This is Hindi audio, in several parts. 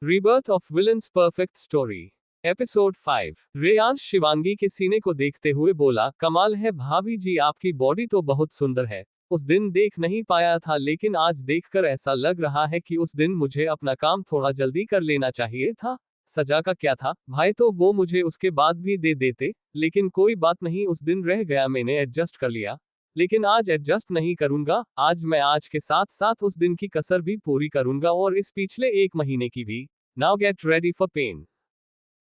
Rebirth of villains perfect story episode 5। Reyansh Shivangi के सीने को देखते हुए बोला, कमाल है भाभी जी, आपकी बॉडी तो बहुत सुंदर है। उस दिन देख नहीं पाया था, लेकिन आज देखकर ऐसा लग रहा है कि उस दिन मुझे अपना काम थोड़ा जल्दी कर लेना चाहिए था। सजा का क्या था भाई, तो वो मुझे उसके बाद भी दे देते, लेकिन कोई बात नहीं, उस दिन रह गया, मैंने एडजस्ट कर लिया। लेकिन आज एडजस्ट नहीं करूंगा, मैं आज के साथ साथ उस दिन की कसर भी पूरी करूंगा और इस पिछले 1 महीने की भी। Now get ready for pain.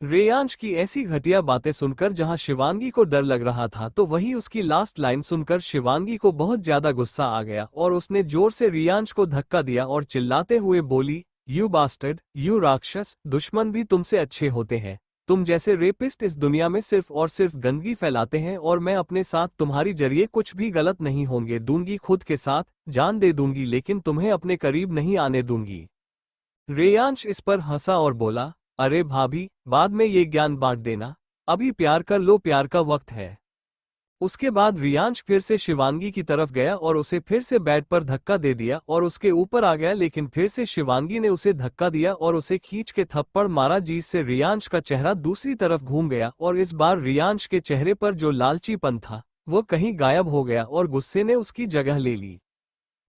Reyansh की ऐसी घटिया बातें सुनकर जहां शिवांगी को डर लग रहा था, तो वही उसकी लास्ट लाइन सुनकर शिवांगी को बहुत ज्यादा गुस्सा आ गया और उसने जोर से रेयांश को धक्का दिया और चिल्लाते हुए बोली, यू बास्टर्ड, यू राक्षस, दुश्मन भी तुमसे अच्छे होते हैं। तुम जैसे रेपिस्ट इस दुनिया में सिर्फ और सिर्फ गंदगी फैलाते हैं और मैं अपने साथ तुम्हारी जरिए कुछ भी गलत नहीं होंगे दूंगी, खुद के साथ जान दे दूंगी, लेकिन तुम्हें अपने करीब नहीं आने दूंगी। रेयांश इस पर हंसा और बोला, अरे भाभी, बाद में ये ज्ञान बांट देना, अभी प्यार कर लो, प्यार का वक्त है। उसके बाद रेयांश फिर से शिवांगी की तरफ गया और उसे फिर से बेड पर धक्का दे दिया और उसके ऊपर आ गया, लेकिन फिर से शिवांगी ने उसे धक्का दिया और उसे खींच के थप्पड़ मारा, जिससे रेयांश का चेहरा दूसरी तरफ घूम गया और इस बार रेयांश के चेहरे पर जो लालचीपन था वो कहीं गायब हो गया और गुस्से ने उसकी जगह ले ली।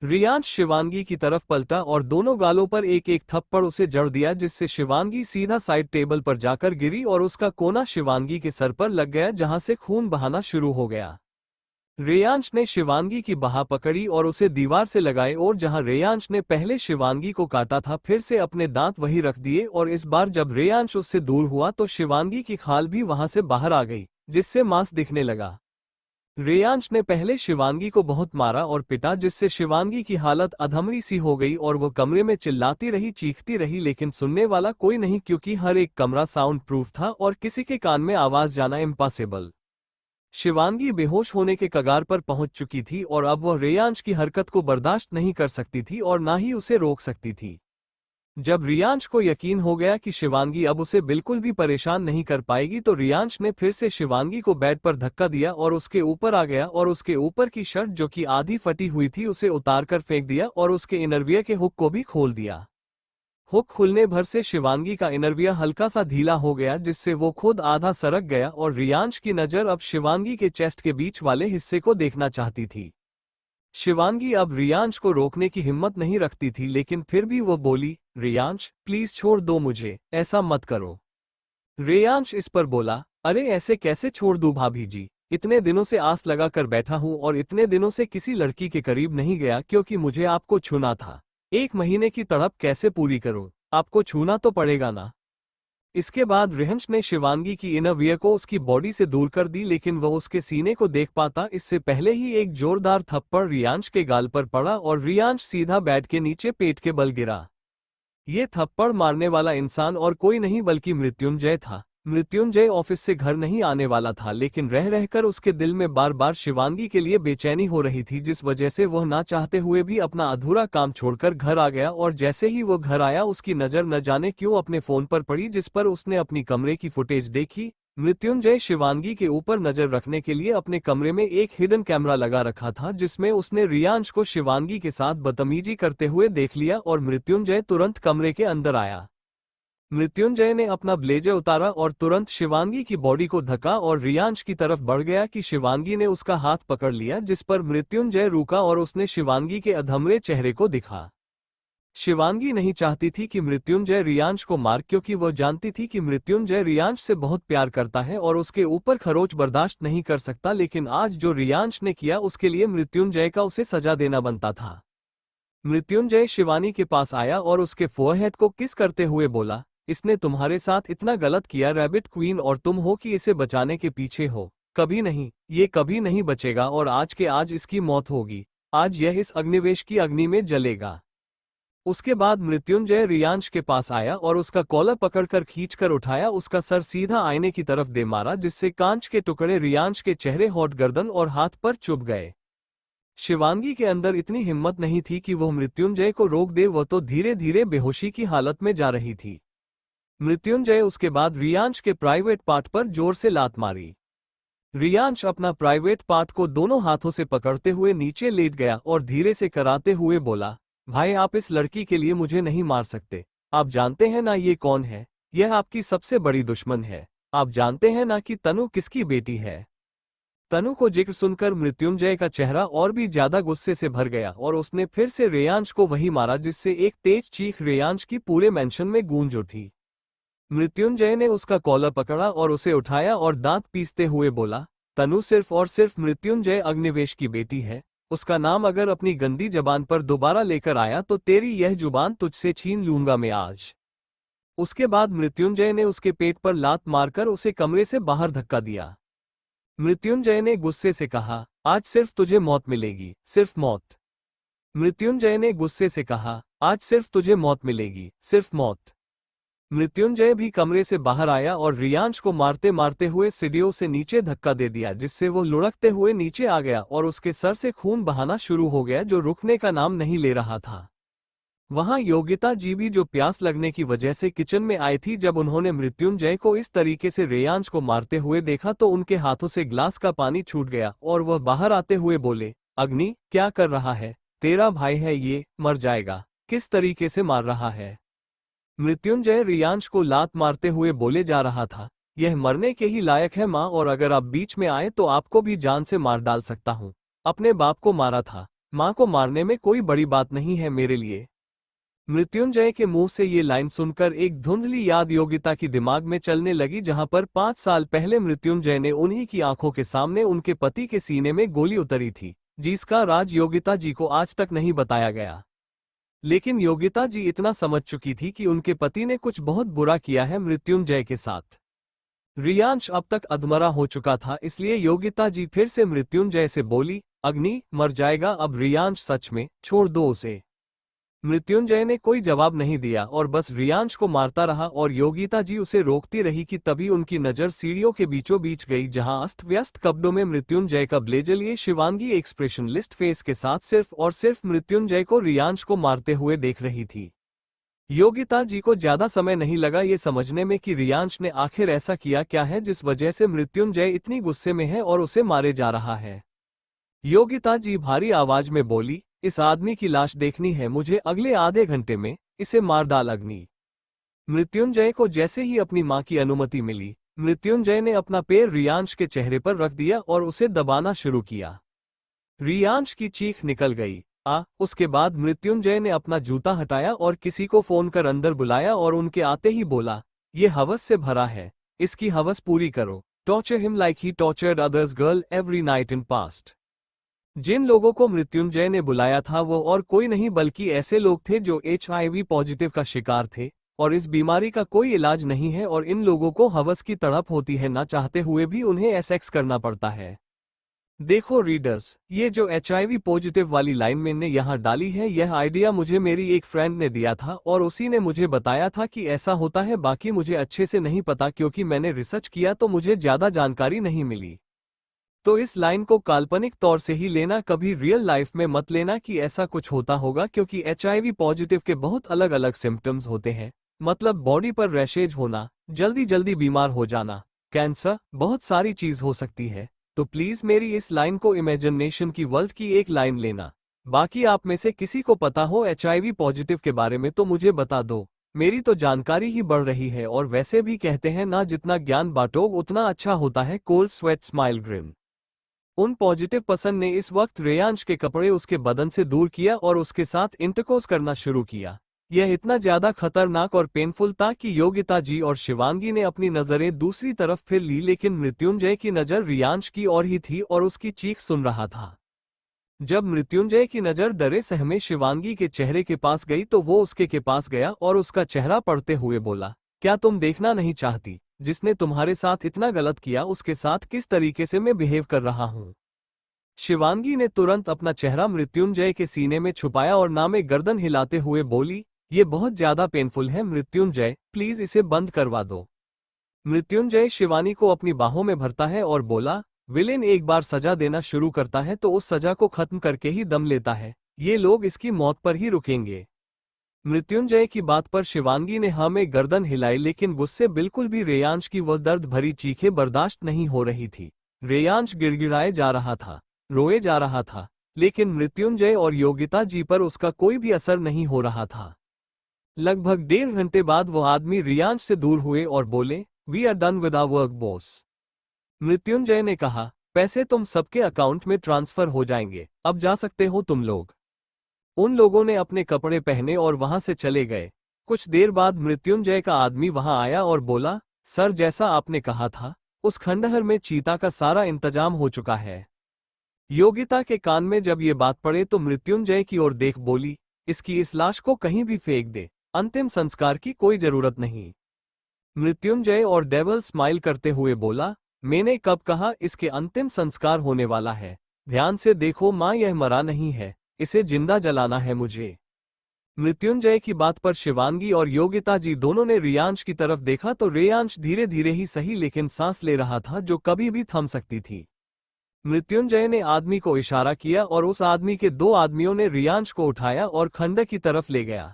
रेयांश शिवांगी की तरफ पलटा और दोनों गालों पर एक एक थप्पड़ उसे जड़ दिया, जिससे शिवांगी सीधा साइड टेबल पर जाकर गिरी और उसका कोना शिवांगी के सर पर लग गया, जहां से खून बहाना शुरू हो गया। रेयांश ने शिवांगी की बाह पकड़ी और उसे दीवार से लगाए और जहां रेयांश ने पहले शिवांगी को काटा था, फिर से अपने दांत वही रख दिए और इस बार जब रेयांश उससे दूर हुआ तो शिवांगी की खाल भी वहां से बाहर आ गई, जिससे मांस दिखने लगा। रेयांश ने पहले शिवांगी को बहुत मारा और पिटा, जिससे शिवांगी की हालत अधमरी सी हो गई और वो कमरे में चिल्लाती रही, चीखती रही, लेकिन सुनने वाला कोई नहीं, क्योंकि हर एक कमरा साउंड प्रूफ था और किसी के कान में आवाज जाना इम्पॉसिबल। शिवांगी बेहोश होने के कगार पर पहुंच चुकी थी और अब वह रेयांश की हरकत को बर्दाश्त नहीं कर सकती थी और ना ही उसे रोक सकती थी। जब रेयांश को यकीन हो गया कि शिवांगी अब उसे बिल्कुल भी परेशान नहीं कर पाएगी, तो रेयांश ने फिर से शिवांगी को बेड पर धक्का दिया और उसके ऊपर आ गया और उसके ऊपर की शर्ट जो कि आधी फटी हुई थी उसे उतारकर फेंक दिया और उसके इनरवियर के हुक को भी खोल दिया। हुक खुलने भर से शिवांगी का इनरवियर हल्का सा ढीला हो गया, जिससे वो खुद आधा सरक गया और रेयांश की नजर अब शिवांगी के चेस्ट के बीच वाले हिस्से को देखना चाहती थी। शिवांगी अब रेयांश को रोकने की हिम्मत नहीं रखती थी, लेकिन फिर भी वो बोली, रेयांश प्लीज छोड़ दो मुझे, ऐसा मत करो। रेयांश इस पर बोला, अरे ऐसे कैसे छोड़ दूं भाभी जी, इतने दिनों से आस लगा कर बैठा हूं और इतने दिनों से किसी लड़की के करीब नहीं गया क्योंकि मुझे आपको छूना था। 1 महीने की तड़प कैसे पूरी करूं, आपको छूना तो पड़ेगा ना। इसके बाद रेयांश ने शिवांगी की इनरवियर को उसकी बॉडी से दूर कर दी, लेकिन वह उसके सीने को देख पाता इससे पहले ही एक जोरदार थप्पड़ रेयांश के गाल पर पड़ा और रेयांश सीधा बेड के नीचे पेट के बल गिरा। ये थप्पड़ मारने वाला इंसान और कोई नहीं बल्कि मृत्युंजय था। मृत्युंजय ऑफिस से घर नहीं आने वाला था, लेकिन रह रहकर उसके दिल में बार बार शिवांगी के लिए बेचैनी हो रही थी, जिस वजह से वह ना चाहते हुए भी अपना अधूरा काम छोड़कर घर आ गया और जैसे ही वो घर आया उसकी नज़र न जाने क्यों अपने फोन पर पड़ी, जिस पर उसने अपनी कमरे की फुटेज देखी। मृत्युंजय शिवांगी के ऊपर नजर रखने के लिए अपने कमरे में एक हिडन कैमरा लगा रखा था, जिसमें उसने रेयांश को शिवांगी के साथ बदतमीजी करते हुए देख लिया और मृत्युंजय तुरंत कमरे के अंदर आया। मृत्युंजय ने अपना ब्लेजर उतारा और तुरंत शिवांगी की बॉडी को धक्का और रेयांश की तरफ बढ़ गया कि शिवांगी ने उसका हाथ पकड़ लिया, जिस पर मृत्युंजय रुका और उसने शिवांगी के अधमरे चेहरे को दिखा। शिवांगी नहीं चाहती थी कि मृत्युंजय रेयांश को मार, क्योंकि वह जानती थी कि मृत्युंजय रेयांश से बहुत प्यार करता है और उसके ऊपर खरोच बर्दाश्त नहीं कर सकता, लेकिन आज जो रेयांश ने किया उसके लिए मृत्युंजय का उसे सजा देना बनता था। मृत्युंजय शिवानी के पास आया और उसके फोरहेड को किस करते हुए बोला, इसने तुम्हारे साथ इतना गलत किया रैबिट क्वीन, और तुम हो कि इसे बचाने के पीछे हो। कभी नहीं, ये कभी नहीं बचेगा और आज के आज इसकी मौत होगी। आज यह इस अग्निवेश की अग्नि में जलेगा। उसके बाद मृत्युंजय रेयांश के पास आया और उसका कॉलर पकड़कर खींचकर उठाया, उसका सर सीधा आईने की तरफ दे मारा, जिससे कांच के टुकड़े रेयांश के चेहरे, होठ, गर्दन और हाथ पर चुभ गए। शिवांगी के अंदर इतनी हिम्मत नहीं थी कि वह मृत्युंजय को रोक दे, वह तो धीरे धीरे बेहोशी की हालत में जा रही थी। मृत्युंजय उसके बाद रेयांश के प्राइवेट पार्ट पर जोर से लात मारी। रेयांश अपना प्राइवेट पार्ट को दोनों हाथों से पकड़ते हुए नीचे लेट गया और धीरे से कराते हुए बोला, भाई आप इस लड़की के लिए मुझे नहीं मार सकते, आप जानते हैं ना ये कौन है? यह आपकी सबसे बड़ी दुश्मन है। आप जानते हैं ना कि तनु किसकी बेटी है? तनु को जिक्र सुनकर मृत्युंजय का चेहरा और भी ज्यादा गुस्से से भर गया और उसने फिर से रेयांश को वही मारा, जिससे एक तेज चीख रेयांश की पूरे मेंशन में गूंज उठी। मृत्युंजय ने उसका कॉलर पकड़ा और उसे उठाया और दांत पीसते हुए बोला, तनु सिर्फ और सिर्फ मृत्युंजय अग्निवेश की बेटी है। उसका नाम अगर अपनी गंदी जबान पर दोबारा लेकर आया तो तेरी यह जुबान तुझसे छीन लूंगा मैं आज। उसके बाद मृत्युंजय ने उसके पेट पर लात मारकर उसे कमरे से बाहर धक्का दिया। मृत्युंजय ने गुस्से से कहा, आज सिर्फ तुझे मौत मिलेगी, सिर्फ मौत। मृत्युंजय ने गुस्से से कहा, आज सिर्फ तुझे मौत मिलेगी, सिर्फ मौत। मृत्युंजय भी कमरे से बाहर आया और रियांश को मारते मारते हुए सीढ़ियों से नीचे धक्का दे दिया, जिससे वो लुढ़कते हुए नीचे आ गया और उसके सर से खून बहाना शुरू हो गया, जो रुकने का नाम नहीं ले रहा था। वहां योगिता जी भी, जो प्यास लगने की वजह से किचन में आई थी, जब उन्होंने मृत्युंजय को इस तरीके से रेयांश को मारते हुए देखा तो उनके हाथों से ग्लास का पानी छूट गया और वह बाहर आते हुए बोले, अग्नि क्या कर रहा है? तेरा भाई है ये, मर जाएगा। किस तरीके से मार रहा है? मृत्युंजय रियांश को लात मारते हुए बोले जा रहा था, यह मरने के ही लायक है माँ, और अगर आप बीच में आए तो आपको भी जान से मार डाल सकता हूँ। अपने बाप को मारा था, माँ को मारने में कोई बड़ी बात नहीं है मेरे लिए। मृत्युंजय के मुंह से ये लाइन सुनकर एक धुंधली याद योगिता की दिमाग में चलने लगी, जहां पर 5 साल पहले मृत्युंजय ने उन्हीं की आंखों के सामने उनके पति के सीने में गोली उतरी थी, जिसका राज योगिता जी को आज तक नहीं बताया गया। लेकिन योगिता जी इतना समझ चुकी थी कि उनके पति ने कुछ बहुत बुरा किया है मृत्युंजय के साथ। रियांश अब तक अधमरा हो चुका था, इसलिए योगिता जी फिर से मृत्युंजय से बोली, अग्नि मर जाएगा अब रियांश, सच में छोड़ दो उसे। मृत्युंजय ने कोई जवाब नहीं दिया और बस रियांश को मारता रहा और योगिता जी उसे रोकती रही कि तभी उनकी नजर सीढ़ियों के बीचों बीच गई, जहां अस्त व्यस्त कपड़ों में मृत्युंजय का ब्लेजर लिए शिवांगी एक्सप्रेशनलिस्ट फेस के साथ सिर्फ और सिर्फ मृत्युंजय को रियांश को मारते हुए देख रही थी। योगिता जी को ज्यादा समय नहीं लगा ये समझने में कि रियांश ने आखिर ऐसा किया क्या है जिस वजह से मृत्युंजय इतनी गुस्से में है और उसे मारे जा रहा है। योगिता जी भारी आवाज में बोली, इस आदमी की लाश देखनी है मुझे, अगले आधे घंटे में इसे मार डाल अग्नि। मृत्युंजय को जैसे ही अपनी मां की अनुमति मिली, मृत्युंजय ने अपना पैर रियांश के चेहरे पर रख दिया और उसे दबाना शुरू किया। रियांश की चीख निकल गई। उसके बाद मृत्युंजय ने अपना जूता हटाया और किसी को फोन कर अंदर बुलाया और उनके आते ही बोला, ये हवस से भरा है, इसकी हवस पूरी करो। Torture him like he tortured others girl every night in past. जिन लोगों को मृत्युंजय ने बुलाया था वो और कोई नहीं बल्कि ऐसे लोग थे जो HIV पॉजिटिव का शिकार थे और इस बीमारी का कोई इलाज नहीं है, और इन लोगों को हवस की तड़प होती है, ना चाहते हुए भी उन्हें सेक्स करना पड़ता है। देखो रीडर्स, ये जो HIV पॉजिटिव वाली लाइन मैंने यहाँ डाली है, यह आइडिया मुझे मेरी एक फ्रेंड ने दिया था और उसी ने मुझे बताया था कि ऐसा होता है। बाकी मुझे अच्छे से नहीं पता क्योंकि मैंने रिसर्च किया तो मुझे ज्यादा जानकारी नहीं मिली। तो इस लाइन को काल्पनिक तौर से ही लेना, कभी रियल लाइफ में मत लेना कि ऐसा कुछ होता होगा, क्योंकि HIV पॉजिटिव के बहुत अलग अलग सिम्टम्स होते हैं। मतलब बॉडी पर रैशेज होना, जल्दी जल्दी बीमार हो जाना, कैंसर, बहुत सारी चीज हो सकती है। तो प्लीज मेरी इस लाइन को इमेजिनेशन की वर्ल्ड की एक लाइन लेना। बाकी आप में से किसी को पता हो HIV पॉजिटिव के बारे में तो मुझे बता दो, मेरी तो जानकारी ही बढ़ रही है। और वैसे भी कहते हैं ना, जितना ज्ञान बांटोगे उतना अच्छा होता है। Cold sweat smile green. उन पॉजिटिव पर्सन ने इस वक्त रेयांश के कपड़े उसके बदन से दूर किया और उसके साथ इंटरकोर्स करना शुरू किया। यह इतना ज्यादा खतरनाक और पेनफुल था कि योगिता जी और शिवांगी ने अपनी नजरें दूसरी तरफ फिर ली, लेकिन मृत्युंजय की नजर रियांश की ओर ही थी और उसकी चीख सुन रहा था। जब मृत्युंजय की नजर डरे सहमे शिवांगी के चेहरे के पास गई तो वो उसके के पास गया और उसका चेहरा पढ़ते हुए बोला, क्या तुम देखना नहीं चाहती जिसने तुम्हारे साथ इतना गलत किया उसके साथ किस तरीके से मैं बिहेव कर रहा हूं? शिवांगी ने तुरंत अपना चेहरा मृत्युंजय के सीने में छुपाया और नामे गर्दन हिलाते हुए बोली, ये बहुत ज्यादा पेनफुल है मृत्युंजय, प्लीज इसे बंद करवा दो। मृत्युंजय शिवानी को अपनी बाहों में भरता है और बोला, विलेन एक बार सजा देना शुरू करता है तो उस सजा को खत्म करके ही दम लेता है, ये लोग इसकी मौत पर ही रुकेंगे। मृत्युंजय की बात पर शिवांगी ने हाँ में गर्दन हिलाई, लेकिन गुस्से बिल्कुल भी रेयांश की वह दर्द भरी चीखें बर्दाश्त नहीं हो रही थी। रेयांश गिड़गिड़ाए जा रहा था, रोए जा रहा था, लेकिन मृत्युंजय और योगिता जी पर उसका कोई भी असर नहीं हो रहा था। लगभग 1.5 घंटे बाद वो आदमी रियांश से दूर हुए और बोले, we are done with our work boss. Mrityunjay ने कहा, पैसे तुम सबके अकाउंट में ट्रांसफर हो जाएंगे, अब जा सकते हो तुम लोग। उन लोगों ने अपने कपड़े पहने और वहां से चले गए। कुछ देर बाद मृत्युंजय का आदमी वहां आया और बोला, सर जैसा आपने कहा था, उस खंडहर में चीता का सारा इंतजाम हो चुका है। योगिता के कान में जब ये बात पड़े तो मृत्युंजय की ओर देख बोली, इसकी इस लाश को कहीं भी फेंक दे, अंतिम संस्कार की कोई जरूरत नहीं। मृत्युंजय और डेवल स्माइल करते हुए बोला, मैंने कब कहा इसके अंतिम संस्कार होने वाला है? ध्यान से देखो मां, यह मरा नहीं है, इसे जिंदा जलाना है मुझे। मृत्युंजय की बात पर शिवांगी और योगिता जी दोनों ने रियांश की तरफ देखा तो रियांश धीरे धीरे ही सही लेकिन सांस ले रहा था जो कभी भी थम सकती थी। मृत्युंजय ने आदमी को इशारा किया और उस आदमी के 2 आदमियों ने रियांश को उठाया और खंडक की तरफ ले गया।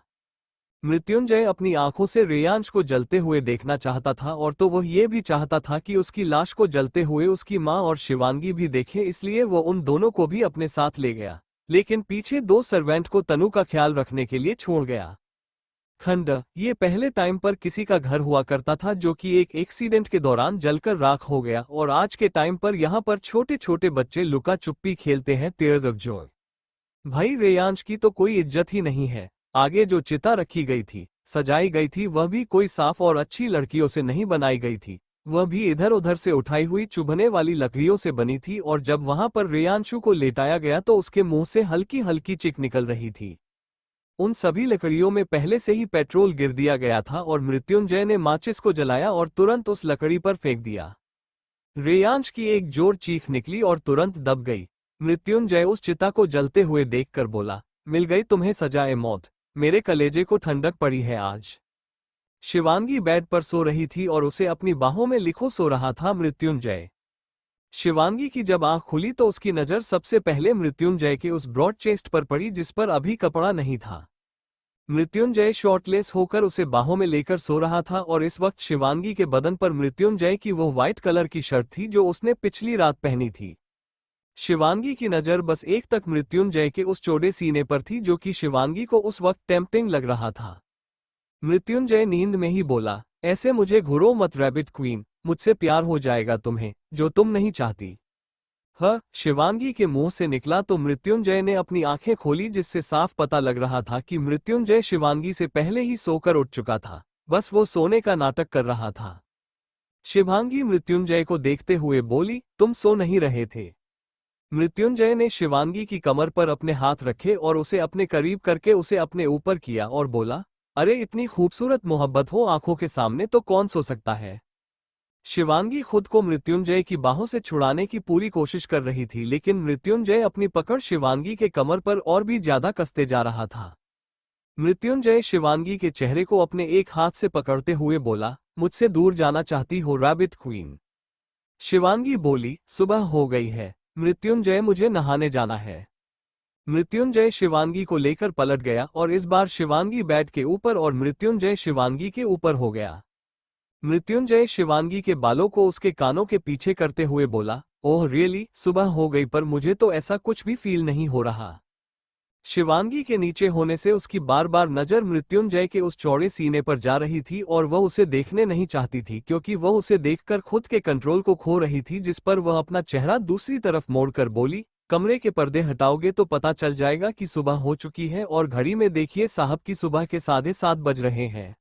मृत्युंजय अपनी आंखों से रियांश को जलते हुए देखना चाहता था और तो वह ये भी चाहता था कि उसकी लाश को जलते हुए उसकी मां और शिवांगी भी देखे, इसलिए वो उन दोनों को भी अपने साथ ले गया, लेकिन पीछे 2 सर्वेंट को तनु का ख्याल रखने के लिए छोड़ गया। खंड ये पहले टाइम पर किसी का घर हुआ करता था जो कि एक एक्सीडेंट के दौरान जलकर राख हो गया, और आज के टाइम पर यहाँ पर छोटे छोटे बच्चे लुका छुपी खेलते हैं, टीयर्स ऑफ जॉय। भाई रेयांश की तो कोई इज्जत ही नहीं है। आगे जो चिता रखी गई थी, सजाई गई थी, वह भी कोई साफ और अच्छी लड़कियों से नहीं बनाई गई थी, वह भी इधर उधर से उठाई हुई चुभने वाली लकड़ियों से बनी थी। और जब वहां पर रेयांशु को लेटाया गया तो उसके मुंह से हल्की हल्की चिक निकल रही थी। उन सभी लकड़ियों में पहले से ही पेट्रोल गिर दिया गया था और मृत्युंजय ने माचिस को जलाया और तुरंत उस लकड़ी पर फेंक दिया। रेयांश की एक जोर चीख निकली और तुरंत दब गई। मृत्युंजय उस चिता को जलते हुए देखकर बोला, मिल गई तुम्हें सजाए मौत, मेरे कलेजे को ठंडक पड़ी है आज। शिवांगी बेड पर सो रही थी और उसे अपनी बाहों में लिखो सो रहा था मृत्युंजय। शिवांगी की जब आंख खुली तो उसकी नजर सबसे पहले मृत्युंजय के उस ब्रॉड चेस्ट पर पड़ी जिस पर अभी कपड़ा नहीं था। मृत्युंजय शॉर्टलेस होकर उसे बाहों में लेकर सो रहा था और इस वक्त शिवांगी के बदन पर मृत्युंजय की वो व्हाइट कलर की शर्ट थी जो उसने पिछली रात पहनी थी। शिवांगी की नजर बस एक तक मृत्युंजय के उस चौड़े सीने पर थी जो कि शिवांगी को उस वक्त टेम्पटिंग लग रहा था। मृत्युंजय नींद में ही बोला, ऐसे मुझे घुरो मत रैबिट क्वीन, मुझसे प्यार हो जाएगा तुम्हें, जो तुम नहीं चाहती। शिवांगी के मुंह से निकला तो मृत्युंजय ने अपनी आंखें खोली जिससे साफ पता लग रहा था कि मृत्युंजय शिवांगी से पहले ही सोकर उठ चुका था, बस वो सोने का नाटक कर रहा था। शिवांगी मृत्युंजय को देखते हुए बोली, तुम सो नहीं रहे थे? मृत्युंजय ने शिवांगी की कमर पर अपने हाथ रखे और उसे अपने करीब करके उसे अपने ऊपर किया और बोला, अरे इतनी खूबसूरत मोहब्बत हो आंखों के सामने तो कौन सो सकता है। शिवांगी खुद को मृत्युंजय की बाहों से छुड़ाने की पूरी कोशिश कर रही थी, लेकिन मृत्युंजय अपनी पकड़ शिवांगी के कमर पर और भी ज्यादा कसते जा रहा था। मृत्युंजय शिवांगी के चेहरे को अपने एक हाथ से पकड़ते हुए बोला, मुझसे दूर जाना चाहती हो रैबिट क्वीन? शिवांगी बोली, सुबह हो गई है मृत्युंजय, मुझे नहाने जाना है। मृत्युंजय शिवांगी को लेकर पलट गया और इस बार शिवांगी बेड के ऊपर और मृत्युंजय शिवांगी के ऊपर हो गया। मृत्युंजय शिवांगी के बालों को उसके कानों के पीछे करते हुए बोला, ओह रियली, सुबह हो गई पर मुझे तो ऐसा कुछ भी फील नहीं हो रहा। शिवांगी के नीचे होने से उसकी बार बार नजर मृत्युंजय के उस चौड़े सीने पर जा रही थी और वह उसे देखने नहीं चाहती थी क्योंकि वह उसे देखकर खुद के कंट्रोल को खो रही थी, जिस पर वह अपना चेहरा दूसरी तरफ मोड़कर बोली, कमरे के पर्दे हटाओगे तो पता चल जाएगा कि सुबह हो चुकी है और घड़ी में देखिए साहब की सुबह के 7:30 बज रहे हैं।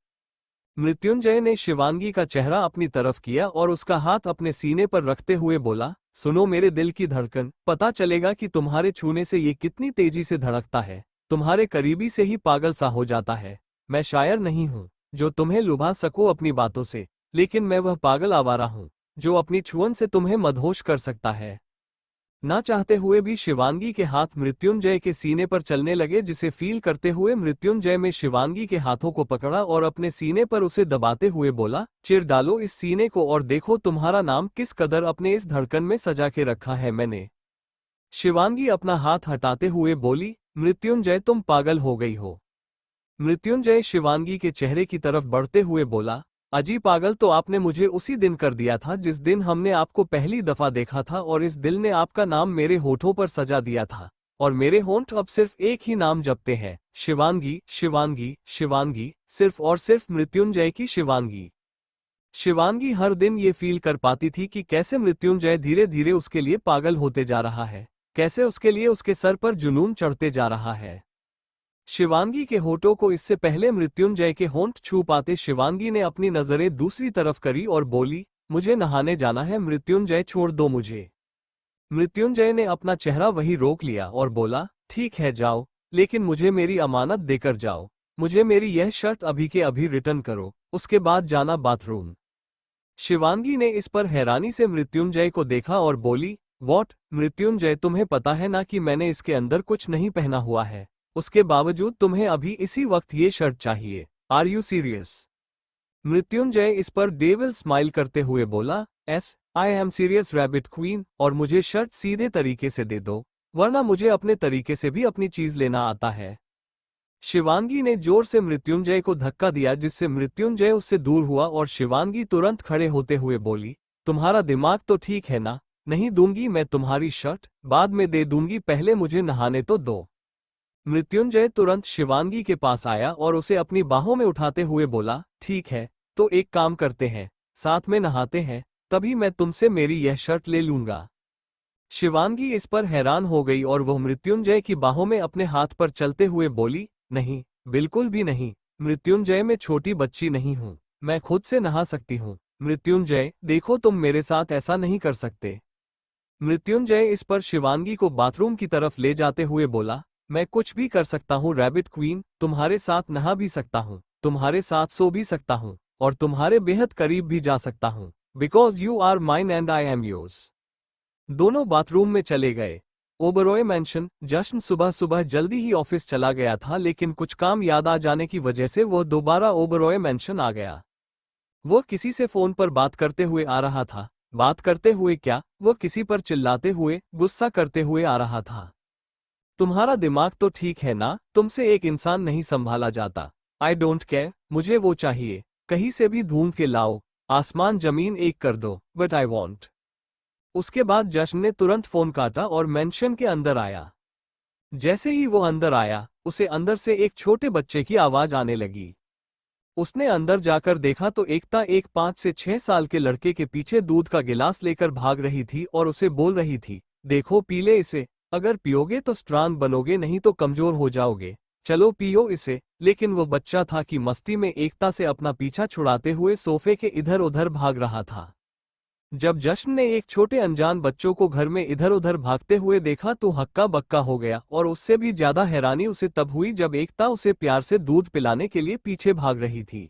मृत्युंजय ने शिवांगी का चेहरा अपनी तरफ किया और उसका हाथ अपने सीने पर रखते हुए बोला, सुनो मेरे दिल की धड़कन, पता चलेगा कि तुम्हारे छूने से ये कितनी तेजी से धड़कता है, तुम्हारे करीबी से ही पागल सा हो जाता है। मैं शायर नहीं हूँ जो तुम्हें लुभा सकूं अपनी बातों से, लेकिन मैं वह पागल आवारा हूँ जो अपनी छुअन से तुम्हें मदहोश कर सकता है। ना चाहते हुए भी शिवांगी के हाथ मृत्युंजय के सीने पर चलने लगे, जिसे फील करते हुए मृत्युंजय में शिवांगी के हाथों को पकड़ा और अपने सीने पर उसे दबाते हुए बोला, चिर डालो इस सीने को और देखो तुम्हारा नाम किस कदर अपने इस धड़कन में सजा के रखा है मैंने। शिवांगी अपना हाथ हटाते हुए बोली, मृत्युंजय तुम पागल हो गई हो। मृत्युंजय शिवांगी के चेहरे की तरफ बढ़ते हुए बोला, अजी पागल तो आपने मुझे उसी दिन कर दिया था जिस दिन हमने आपको पहली दफा देखा था और इस दिल ने आपका नाम मेरे होठों पर सजा दिया था, और मेरे होंठ अब सिर्फ एक ही नाम जपते हैं, शिवांगी, शिवांगी, शिवांगी, सिर्फ और सिर्फ मृत्युंजय की शिवांगी। शिवांगी हर दिन ये फील कर पाती थी कि कैसे मृत्युंजय धीरे धीरे उसके लिए पागल होते जा रहा है, कैसे उसके लिए उसके सर पर जुनून चढ़ते जा रहा है। शिवांगी के होठों को इससे पहले मृत्युंजय के होंठ छू पाते शिवांगी ने अपनी नजरें दूसरी तरफ करी और बोली, मुझे नहाने जाना है मृत्युंजय, छोड़ दो मुझे। मृत्युंजय ने अपना चेहरा वही रोक लिया और बोला, ठीक है जाओ, लेकिन मुझे मेरी अमानत देकर जाओ। मुझे मेरी यह शर्ट अभी के अभी रिटर्न करो, उसके बाद जाना बाथरूम। शिवांगी ने इस पर हैरानी से मृत्युंजय को देखा और बोली, वॉट मृत्युंजय, तुम्हें पता है ना कि मैंने इसके अंदर कुछ नहीं पहना हुआ है, उसके बावजूद तुम्हें अभी इसी वक्त ये शर्ट चाहिए, आर यू सीरियस? मृत्युंजय इस पर डेविल स्माइल करते हुए बोला, S I am serious rabbit queen, और मुझे शर्ट सीधे तरीके से दे दो, वरना मुझे अपने तरीके से भी अपनी चीज लेना आता है। शिवांगी ने जोर से मृत्युंजय को धक्का दिया जिससे मृत्युंजय उससे दूर हुआ और शिवांगी तुरंत खड़े होते हुए बोली, तुम्हारा दिमाग तो ठीक है ना? नहीं दूंगी मैं तुम्हारी शर्ट, बाद में दे दूंगी, पहले मुझे नहाने तो दो। मृत्युंजय तुरंत शिवांगी के पास आया और उसे अपनी बाहों में उठाते हुए बोला, ठीक है, तो एक काम करते हैं, साथ में नहाते हैं, तभी मैं तुमसे मेरी यह शर्ट ले लूंगा। शिवांगी इस पर हैरान हो गई और वह मृत्युंजय की बाहों में अपने हाथ पर चलते हुए बोली, नहीं, बिल्कुल भी नहीं, मृत्युंजय मैं छोटी बच्ची नहीं हूं, मैं खुद से नहा सकती हूं। मृत्युंजय देखो, तुम मेरे साथ ऐसा नहीं कर सकते। मृत्युंजय इस पर शिवांगी को बाथरूम की तरफ ले जाते हुए बोला, मैं कुछ भी कर सकता हूँ रैबिट क्वीन, तुम्हारे साथ नहा भी सकता हूँ, तुम्हारे साथ सो भी सकता हूँ, और तुम्हारे बेहद करीब भी जा सकता हूँ, because you are mine and I am yours. दोनों बाथरूम में चले गए। ओबरॉय मैंशन। जश्न सुबह सुबह जल्दी ही ऑफिस चला गया था, लेकिन कुछ काम याद आ जाने की वजह से वह दोबारा ओबरॉय मैंशन आ गया। वो किसी से फोन पर बात करते हुए आ रहा था। बात करते हुए क्या, वो किसी पर चिल्लाते हुए, गुस्सा करते हुए आ रहा था। तुम्हारा दिमाग तो ठीक है ना? तुमसे एक इंसान नहीं संभाला जाता। आई डोंट केयर, मुझे वो चाहिए, कहीं से भी ढूंढ के लाओ, आसमान जमीन एक कर दो, बट आई वॉन्ट। उसके बाद जश्न ने तुरंत फोन काटा और मेंशन के अंदर आया। जैसे ही वो अंदर आया, उसे अंदर से एक छोटे बच्चे की आवाज आने लगी। उसने अंदर जाकर देखा तो एकता एक 5 से 6 साल के लड़के के पीछे दूध का गिलास लेकर भाग रही थी और उसे बोल रही थी, देखो पी ले इसे, अगर पियोगे तो स्ट्रांग बनोगे, नहीं तो कमजोर हो जाओगे, चलो पियो इसे। लेकिन वो बच्चा था कि मस्ती में एकता से अपना पीछा छुड़ाते हुए सोफे के इधर उधर भाग रहा था। जब जश्न ने एक छोटे अनजान बच्चों को घर में इधर उधर भागते हुए देखा तो हक्का बक्का हो गया, और उससे भी ज्यादा हैरानी उसे तब हुई जब एकता उसे प्यार से दूध पिलाने के लिए पीछे भाग रही थी।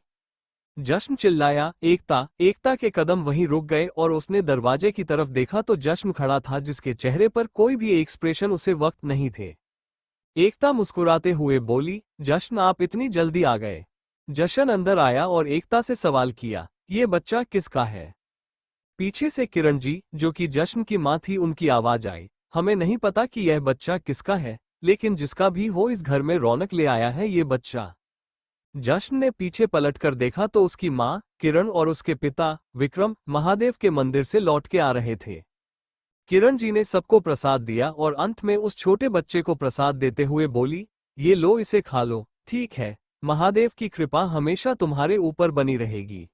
जश्न चिल्लाया, एकता। एकता के कदम वहीं रुक गए और उसने दरवाजे की तरफ देखा तो जश्न खड़ा था, जिसके चेहरे पर कोई भी एक्सप्रेशन उसे वक्त नहीं थे। एकता मुस्कुराते हुए बोली, जश्न आप इतनी जल्दी आ गए। जश्न अंदर आया और एकता से सवाल किया, ये बच्चा किसका है? पीछे से किरण जी, जो कि जश्न की मां थी, उनकी आवाज आई, हमें नहीं पता कि यह बच्चा किसका है, लेकिन जिसका भी हो इस घर में रौनक ले आया है ये बच्चा। जश्न ने पीछे पलटकर देखा तो उसकी मां किरण और उसके पिता विक्रम महादेव के मंदिर से लौट के आ रहे थे। किरण जी ने सबको प्रसाद दिया और अंत में उस छोटे बच्चे को प्रसाद देते हुए बोली, ये लो, इसे खा लो, ठीक है, महादेव की कृपा हमेशा तुम्हारे ऊपर बनी रहेगी।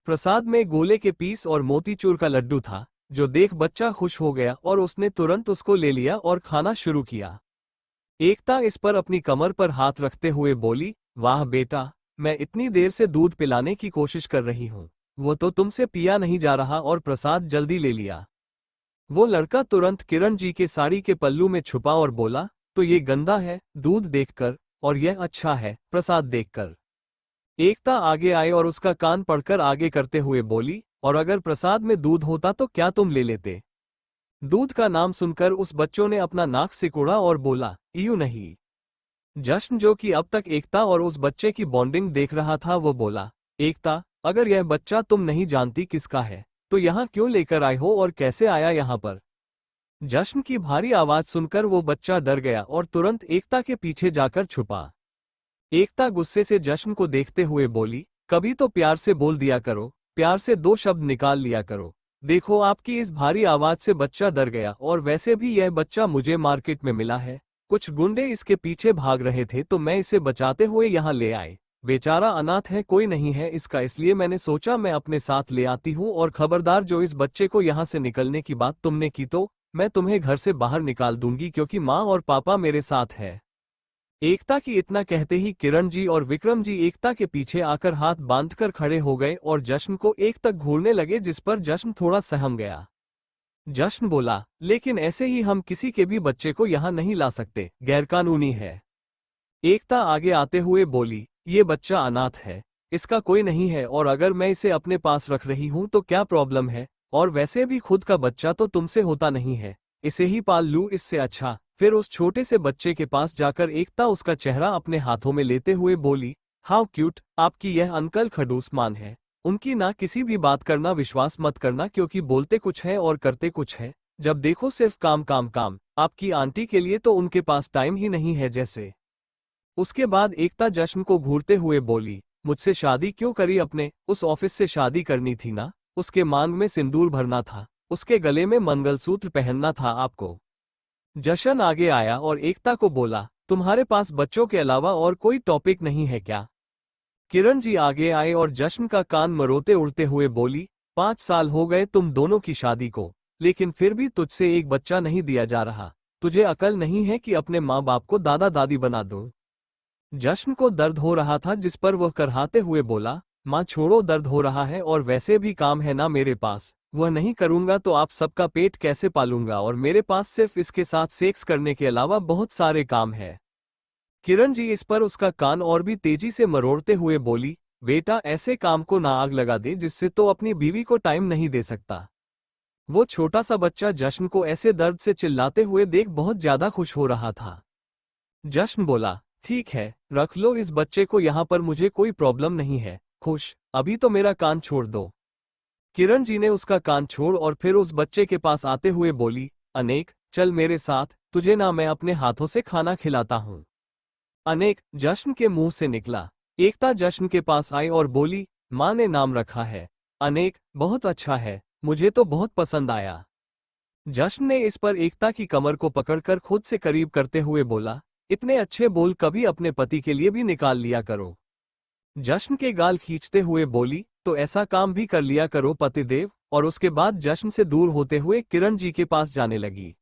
प्रसाद में गोले के पीस और मोतीचूर का लड्डू था, जो देख बच्चा खुश हो गया और उसने तुरंत उसको ले लिया और खाना शुरू किया। एकता इस पर अपनी कमर पर हाथ रखते हुए बोली, वाह बेटा, मैं इतनी देर से दूध पिलाने की कोशिश कर रही हूँ, वो तो तुमसे पिया नहीं जा रहा और प्रसाद जल्दी ले लिया। वो लड़का तुरंत किरण जी के साड़ी के पल्लू में छुपा और बोला, तो ये गंदा है दूध देखकर, और यह अच्छा है प्रसाद देखकर। एकता आगे आई और उसका कान पकड़कर आगे करते हुए बोली, और अगर प्रसाद में दूध होता तो क्या तुम ले लेते? दूध का नाम सुनकर उस बच्चों ने अपना नाक सिकोड़ा और बोला, यूं नहीं। जश्न, जो कि अब तक एकता और उस बच्चे की बॉन्डिंग देख रहा था, वो बोला, एकता, अगर यह बच्चा तुम नहीं जानती किसका है, तो यहाँ क्यों लेकर आए हो और कैसे आया यहाँ पर? जश्न की भारी आवाज सुनकर वो बच्चा डर गया और तुरंत एकता के पीछे जाकर छुपा। एकता गुस्से से जश्न को देखते हुए बोली, कभी तो प्यार से बोल दिया करो, प्यार से 2 शब्द निकाल लिया करो, देखो आपकी इस भारी आवाज से बच्चा डर गया, और वैसे भी यह बच्चा मुझे मार्केट में मिला है। कुछ गुंडे इसके पीछे भाग रहे थे तो मैं इसे बचाते हुए यहाँ ले आए। बेचारा अनाथ है, कोई नहीं है इसका, इसलिए मैंने सोचा मैं अपने साथ ले आती हूँ। और खबरदार, जो इस बच्चे को यहाँ से निकलने की बात तुमने की तो मैं तुम्हें घर से बाहर निकाल दूंगी, क्योंकि माँ और पापा मेरे साथ है। एकता की इतना कहते ही किरण जी और विक्रम जी एकता के पीछे आकर हाथ बांधकर खड़े हो गए और जश्न को एक तक घूरने लगे, जिस पर जश्न थोड़ा सहम गया। जश्न बोला, लेकिन ऐसे ही हम किसी के भी बच्चे को यहाँ नहीं ला सकते, गैरकानूनी है। एकता आगे आते हुए बोली, ये बच्चा अनाथ है, इसका कोई नहीं है, और अगर मैं इसे अपने पास रख रही हूँ तो क्या प्रॉब्लम है? और वैसे भी खुद का बच्चा तो तुमसे होता नहीं है, इसे ही पाल लूँ इससे अच्छा। फिर उस छोटे से बच्चे के पास जाकर एकता उसका चेहरा अपने हाथों में लेते हुए बोली, हाउ क्यूट, आपकी यह अंकल खडूस मान है। उनकी ना किसी भी बात करना विश्वास मत करना, क्योंकि बोलते कुछ है और करते कुछ है। जब देखो सिर्फ काम काम काम। आपकी आंटी के लिए तो उनके पास टाइम ही नहीं है जैसे। उसके बाद एकता जश्न को घूरते हुए बोली, मुझसे शादी क्यों करी? अपने उस ऑफिस से शादी करनी थी ना, उसके मांग में सिंदूर भरना था, उसके गले में मंगलसूत्र पहनना था आपको। जशन आगे आया और एकता को बोला, तुम्हारे पास बच्चों के अलावा और कोई टॉपिक नहीं है क्या? किरण जी आगे आए और जश्न का कान मरोते उड़ते हुए बोली, 5 साल हो गए तुम दोनों की शादी को, लेकिन फिर भी तुझसे एक बच्चा नहीं दिया जा रहा। तुझे अकल नहीं है कि अपने माँ बाप को दादा दादी बना दो? जश्न को दर्द हो रहा था, जिस पर वह करहाते हुए बोला, माँ छोड़ो, दर्द हो रहा है और वैसे भी काम है ना मेरे पास, वह नहीं करूंगा तो आप सबका पेट कैसे पालूंगा, और मेरे पास सिर्फ इसके साथ सेक्स करने के अलावा बहुत सारे काम है। किरण जी इस पर उसका कान और भी तेजी से मरोड़ते हुए बोली, बेटा ऐसे काम को ना आग लगा दे जिससे तो अपनी बीवी को टाइम नहीं दे सकता। वो छोटा सा बच्चा जश्न को ऐसे दर्द से चिल्लाते हुए देख बहुत ज्यादा खुश हो रहा था। जश्न बोला, ठीक है, रख लो इस बच्चे को यहाँ पर, मुझे कोई प्रॉब्लम नहीं है। खुश, अभी तो मेरा कान छोड़ दो। किरण जी ने उसका कान छोड़ और फिर उस बच्चे के पास आते हुए बोली, अनेक चल मेरे साथ, तुझे ना मैं अपने हाथों से खाना खिलाता हूँ। अनेक जश्न के मुंह से निकला। एकता जश्न के पास आई और बोली, माँ ने नाम रखा है अनेक, बहुत अच्छा है, मुझे तो बहुत पसंद आया। जश्न ने इस पर एकता की कमर को पकड़कर खुद से करीब करते हुए बोला, इतने अच्छे बोल कभी अपने पति के लिए भी निकाल लिया करो। जश्न के गाल खींचते हुए बोली, तो ऐसा काम भी कर लिया करो पतिदेव। और उसके बाद जश्न से दूर होते हुए किरण जी के पास जाने लगी।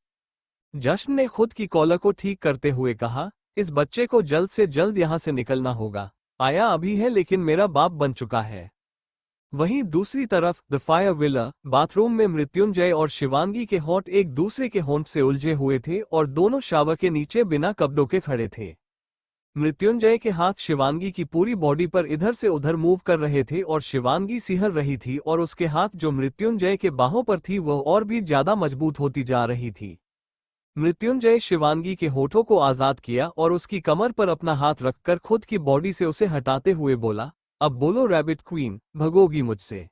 जश्न ने खुद की कॉलर को ठीक करते हुए कहा, इस बच्चे को जल्द से जल्द यहाँ से निकलना होगा। आया अभी है लेकिन मेरा बाप बन चुका है। वहीं दूसरी तरफ द फायर विला बाथरूम में मृत्युंजय और शिवांगी के होंठ एक दूसरे के होंठ से उलझे हुए थे और दोनों शावर के नीचे बिना कपड़ों के खड़े थे। मृत्युंजय के हाथ शिवांगी की पूरी बॉडी पर इधर से उधर मूव कर रहे थे और शिवांगी सिहर रही थी, और उसके हाथ जो मृत्युंजय के बाहों पर थी वह और भी ज्यादा मजबूत होती जा रही थी। मृत्युंजय शिवांगी के होठों को आजाद किया और उसकी कमर पर अपना हाथ रखकर खुद की बॉडी से उसे हटाते हुए बोला, अब बोलो रैबिट क्वीन, भगोगी मुझसे?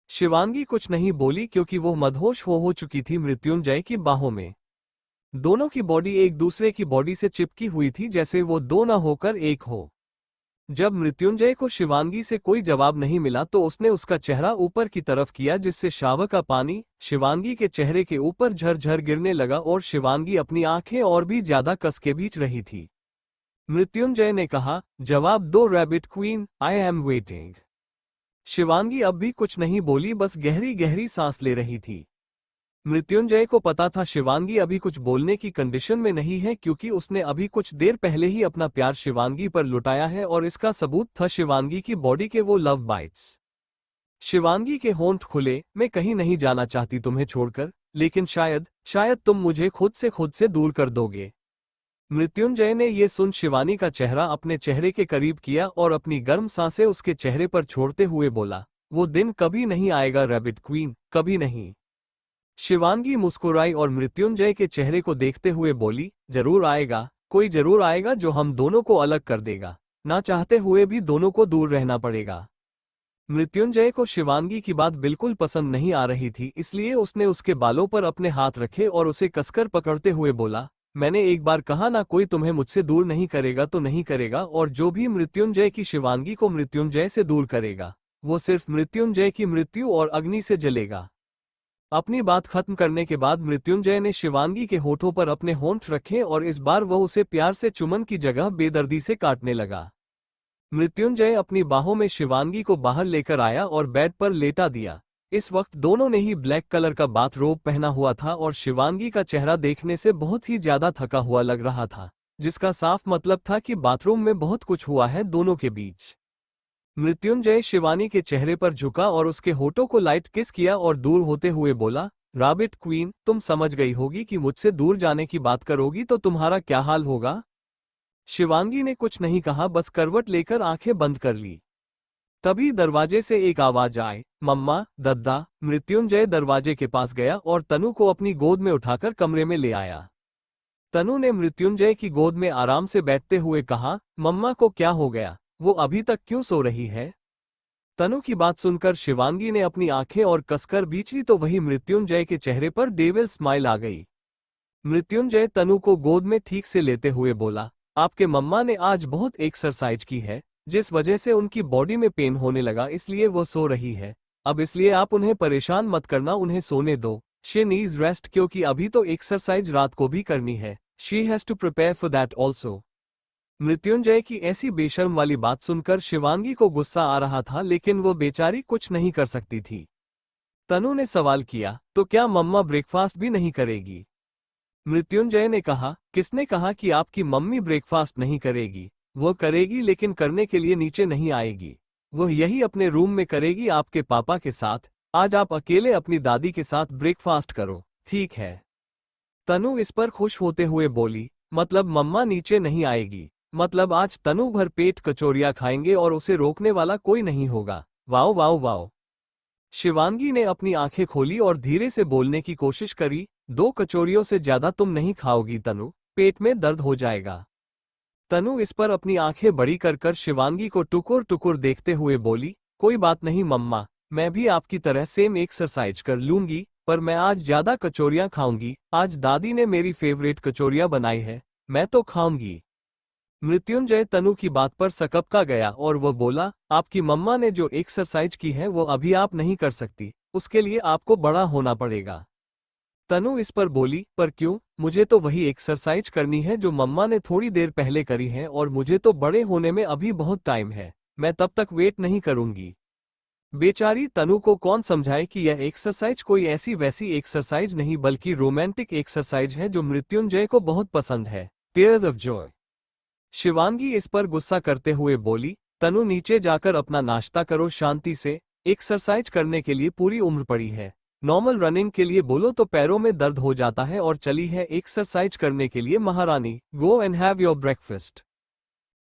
शिवांगी कुछ नहीं बोली, क्योंकि वो मदहोश हो चुकी थी मृत्युंजय की बाहों में। दोनों की बॉडी एक दूसरे की बॉडी से चिपकी हुई थी, जैसे वो दो न होकर एक हो। जब मृत्युंजय को शिवांगी से कोई जवाब नहीं मिला तो उसने उसका चेहरा ऊपर की तरफ किया, जिससे शावर का पानी शिवांगी के चेहरे के ऊपर झरझर गिरने लगा और शिवांगी अपनी आंखें और भी ज्यादा कस के बीच रही थी। मृत्युंजय ने कहा, जवाब दो rabbit queen, I am waiting. Shivangi अब भी कुछ नहीं बोली, बस गहरी गहरी सांस ले रही थी। मृत्युंजय को पता था शिवांगी अभी कुछ बोलने की कंडीशन में नहीं है, क्योंकि उसने अभी कुछ देर पहले ही अपना प्यार शिवांगी पर लुटाया है और इसका सबूत था शिवांगी की बॉडी के वो लव बाइट्स। शिवांगी के होंठ खुले, मैं कहीं नहीं जाना चाहती तुम्हें छोड़कर, लेकिन शायद तुम मुझे खुद से दूर कर दोगे। मृत्युंजय ने ये सुन शिवानी का चेहरा अपने चेहरे के करीब किया और अपनी गर्म सांसें उसके चेहरे पर छोड़ते हुए बोला, वो दिन कभी नहीं आएगा रैबिट क्वीन, कभी नहीं। शिवांगी मुस्कुराई और मृत्युंजय के चेहरे को देखते हुए बोली, जरूर आएगा, कोई जरूर आएगा जो हम दोनों को अलग कर देगा, ना चाहते हुए भी दोनों को दूर रहना पड़ेगा। मृत्युंजय को शिवांगी की बात बिल्कुल पसंद नहीं आ रही थी, इसलिए उसने उसके बालों पर अपने हाथ रखे और उसे कसकर पकड़ते हुए बोला, मैंने एक बार कहा ना, कोई तुम्हें मुझसे दूर नहीं करेगा तो नहीं करेगा, और जो भी मृत्युंजय की शिवांगी को मृत्युंजय से दूर करेगा वो सिर्फ मृत्युंजय की मृत्यु और अग्नि से जलेगा। अपनी बात खत्म करने के बाद मृत्युंजय ने शिवांगी के होठों पर अपने होंठ रखे और इस बार वह उसे प्यार से चुमन की जगह बेदर्दी से काटने लगा। मृत्युंजय अपनी बाहों में शिवांगी को बाहर लेकर आया और बेड पर लेटा दिया। इस वक्त दोनों ने ही ब्लैक कलर का बाथरोब पहना हुआ था और शिवांगी का चेहरा देखने से बहुत ही ज्यादा थका हुआ लग रहा था, जिसका साफ मतलब था कि बाथरूम में बहुत कुछ हुआ है दोनों के बीच। मृत्युंजय शिवानी के चेहरे पर झुका और उसके होठों को लाइट किस किया और दूर होते हुए बोला, रैबिट क्वीन, तुम समझ गई होगी कि मुझसे दूर जाने की बात करोगी तो तुम्हारा क्या हाल होगा। शिवांगी ने कुछ नहीं कहा, बस करवट लेकर आंखें बंद कर ली। तभी दरवाजे से एक आवाज आई, मम्मा, दद्दा। मृत्युंजय दरवाजे के पास गया और तनु को अपनी गोद में उठाकर कमरे में ले आया। तनु ने मृत्युंजय की गोद में आराम से बैठते हुए कहा, मम्मा को क्या हो गया, वो अभी तक क्यों सो रही है। तनु की बात सुनकर शिवांगी ने अपनी आंखें और कसकर बींची तो वही मृत्युंजय के चेहरे पर डेविल स्माइल आ गई। मृत्युंजय तनु को गोद में ठीक से लेते हुए बोला, आपके मम्मा ने आज बहुत एक्सरसाइज की है, जिस वजह से उनकी बॉडी में पेन होने लगा, इसलिए वो सो रही है। अब इसलिए आप उन्हें परेशान मत करना, उन्हें सोने दो। शी नीड्स रेस्ट, क्योंकि अभी तो एक्सरसाइज रात को भी करनी है। She has to prepare for that also. Mrityunjay की ऐसी बेशर्म वाली बात सुनकर शिवांगी को गुस्सा आ रहा था, लेकिन वो बेचारी कुछ नहीं कर सकती थी। तनु ने सवाल किया, तो क्या मम्मा ब्रेकफास्ट भी नहीं करेगी। मृत्युंजय ने कहा, किसने कहा कि आपकी मम्मी ब्रेकफास्ट नहीं करेगी। वो करेगी, लेकिन करने के लिए नीचे नहीं आएगी। वह यही अपने रूम में करेगी आपके पापा के साथ। आज आप अकेले अपनी दादी के साथ ब्रेकफास्ट करो, ठीक है। तनु इस पर खुश होते हुए बोली, मतलब मम्मा नीचे नहीं आएगी, मतलब आज तनु भर पेट कचौरियां खाएंगे और उसे रोकने वाला कोई नहीं होगा। Wow wow wow. शिवांगी ने अपनी आंखें खोली और धीरे से बोलने की कोशिश करी, 2 कचौरियों से ज्यादा तुम नहीं खाओगी तनु, पेट में दर्द हो जाएगा। तनु इस पर अपनी आंखें बड़ी कर कर शिवांगी को टुकुर टुकुर देखते हुए बोली, कोई बात नहीं मम्मा, मैं भी आपकी तरह सेम एक्सरसाइज कर लूंगी, पर मैं आज ज्यादा कचौरियां खाऊंगी। आज दादी ने मेरी फेवरेट कचौरियां बनाई है, मैं तो खाऊंगी। मृत्युंजय तनु की बात पर सकपका गया और वह बोला, आपकी मम्मा ने जो एक्सरसाइज की है वो अभी आप नहीं कर सकती, उसके लिए आपको बड़ा होना पड़ेगा। तनु इस पर बोली, पर क्यों, मुझे तो वही एक्सरसाइज करनी है जो मम्मा ने थोड़ी देर पहले करी है और मुझे तो बड़े होने में अभी बहुत टाइम है, मैं तब तक वेट नहीं करूंगी। बेचारी तनु को कौन समझाए कि यह एक्सरसाइज कोई ऐसी वैसी एक्सरसाइज नहीं बल्कि रोमांटिक एक्सरसाइज है जो मृत्युंजय को बहुत पसंद है, टीयर्स ऑफ जॉय। शिवांगी इस पर गुस्सा करते हुए बोली, तनु नीचे जाकर अपना नाश्ता करो शांति से, एक्सरसाइज करने के लिए पूरी उम्र पड़ी है। नॉर्मल रनिंग के लिए बोलो तो पैरों में दर्द हो जाता है और चली है एक्सरसाइज करने के लिए महारानी, go and have your breakfast.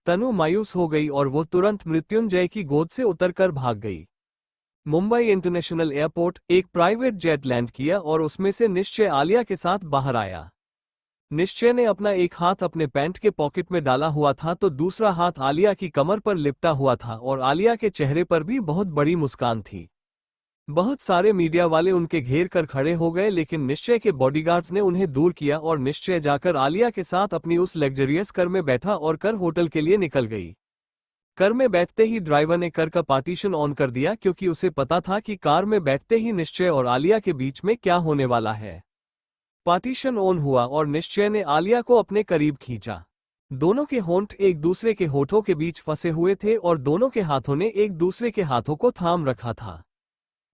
Tanu मायूस हो गई और वो तुरंत मृत्युंजय की गोद से उतरकर भाग गई। मुंबई इंटरनेशनल एयरपोर्ट एक प्राइवेट जेट लैंड किया और उसमें से निश्चय आलिया के साथ बाहर आया। निश्चय ने अपना एक हाथ अपने पैंट के पॉकेट में डाला हुआ था तो दूसरा हाथ आलिया की कमर पर लिपटा हुआ था और आलिया के चेहरे पर भी बहुत बड़ी मुस्कान थी। बहुत सारे मीडिया वाले उनके घेर कर खड़े हो गए, लेकिन निश्चय के बॉडीगार्ड्स ने उन्हें दूर किया और निश्चय जाकर आलिया के साथ अपनी उस लग्जरियस कार में बैठा और कर होटल के लिए निकल गई। कार में बैठते ही ड्राइवर ने कार का पार्टीशन ऑन कर दिया, क्योंकि उसे पता था कि कार में बैठते ही निश्चय और आलिया के बीच में क्या होने वाला है। पार्टीशन ऑन हुआ और निश्चय ने आलिया को अपने करीब खींचा। दोनों के होंठ एक दूसरे के होठों के बीच फंसे हुए थे और दोनों के हाथों ने एक दूसरे के हाथों को थाम रखा था।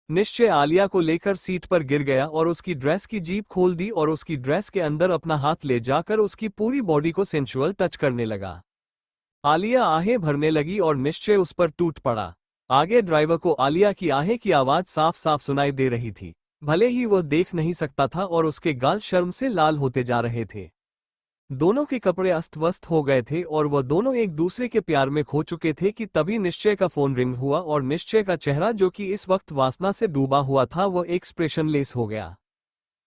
निश्चय आलिया को लेकर सीट पर गिर गया और उसकी ड्रेस की जीप खोल दी और उसकी ड्रेस के अंदर अपना हाथ ले जाकर उसकी पूरी बॉडी को सेंसुअल टच करने लगा। आलिया आहें भरने लगी और निश्चय उस पर टूट पड़ा। आगे ड्राइवर को आलिया की आहें की आवाज साफ साफ सुनाई दे रही थी, भले ही वह देख नहीं सकता था और उसके गाल शर्म से लाल होते जा रहे थे। दोनों के कपड़े अस्त व्यस्त हो गए थे और वह दोनों एक दूसरे के प्यार में खो चुके थे कि तभी निश्चय का फोन रिंग हुआ और निश्चय का चेहरा, जो कि इस वक्त वासना से डूबा हुआ था, वह एक्सप्रेशनलेस हो गया।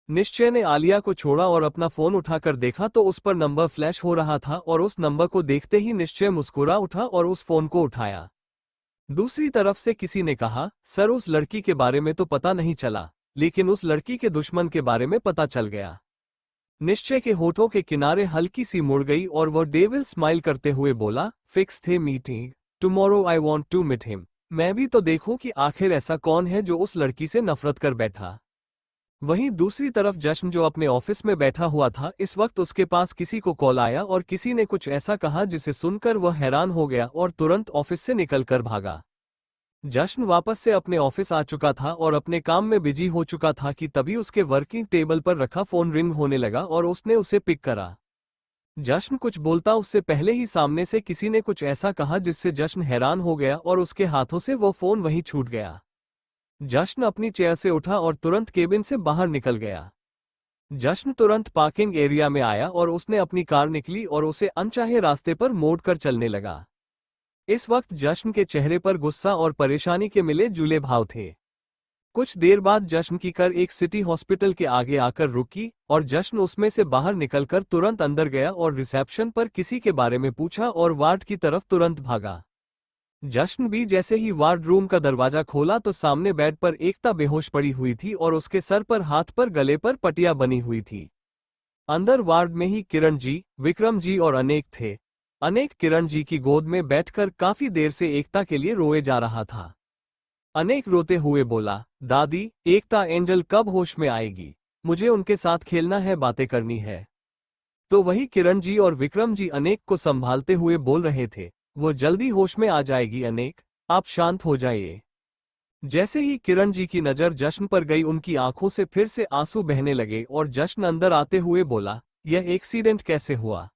निश्चय ने आलिया को छोड़ा और अपना फोन उठाकर देखा तो उस पर नंबर फ्लैश हो रहा था और उस नंबर को देखते ही निश्चय मुस्कुरा उठा और उस फोन को उठाया। दूसरी तरफ से किसी ने कहा, सर उस लड़की के बारे में तो पता नहीं चला, लेकिन उस लड़की के दुश्मन के बारे में पता चल गया। निश्चय के होठों के किनारे हल्की सी मुड़ गई और वह डेविल स्माइल करते हुए बोला, फिक्स थे meeting, tomorrow I want to meet him. मैं भी तो देखूं कि आखिर ऐसा कौन है जो उस लड़की से नफरत कर बैठा। वहीं दूसरी तरफ जश्न जो अपने ऑफिस में बैठा हुआ था, इस वक्त उसके पास किसी को कॉल आया और किसी ने कुछ ऐसा कहा जिसे सुनकर वह हैरान हो गया और तुरंत ऑफिस से निकलकर भागा। जश्न वापस से अपने ऑफिस आ चुका था और अपने काम में बिजी हो चुका था कि तभी उसके वर्किंग टेबल पर रखा फोन रिंग होने लगा और उसने उसे पिक करा। जश्न कुछ बोलता उससे पहले ही सामने से किसी ने कुछ ऐसा कहा जिससे जश्न हैरान हो गया और उसके हाथों से वो फोन वहीं छूट गया। जश्न अपनी चेयर से उठा और तुरंत केबिन से बाहर निकल गया। जश्न तुरंत पार्किंग एरिया में आया और उसने अपनी कार निकली और उसे अनचाहे रास्ते पर मोड़कर चलने लगा। इस वक्त जश्न के चेहरे पर गुस्सा और परेशानी के मिले जुले भाव थे। कुछ देर बाद जश्न की कार एक सिटी हॉस्पिटल के आगे आकर रुकी और जश्न उसमें से बाहर निकलकर तुरंत अंदर गया और रिसेप्शन पर किसी के बारे में पूछा और वार्ड की तरफ तुरंत भागा। जश्न भी जैसे ही वार्ड रूम का दरवाजा खोला तो सामने बेड पर एकता बेहोश पड़ी हुई थी और उसके सर पर, हाथ पर, गले पर पट्टियां बनी हुई थी। अंदर वार्ड में ही किरण जी, विक्रम जी और अनेक थे। अनेक किरण जी की गोद में बैठकर काफी देर से एकता के लिए रोए जा रहा था। अनेक रोते हुए बोला, दादी, एकता एंजल कब होश में आएगी? मुझे उनके साथ खेलना है, बातें करनी है। तो वही किरण जी और विक्रम जी अनेक को संभालते हुए बोल रहे थे, वो जल्दी होश में आ जाएगी अनेक, आप शांत हो जाइए। जैसे ही किरण जी की नजर जश्न पर गई, उनकी आंखों से फिर से आंसू बहने लगे और जश्न अंदर आते हुए बोला, यह एक्सीडेंट कैसे हुआ?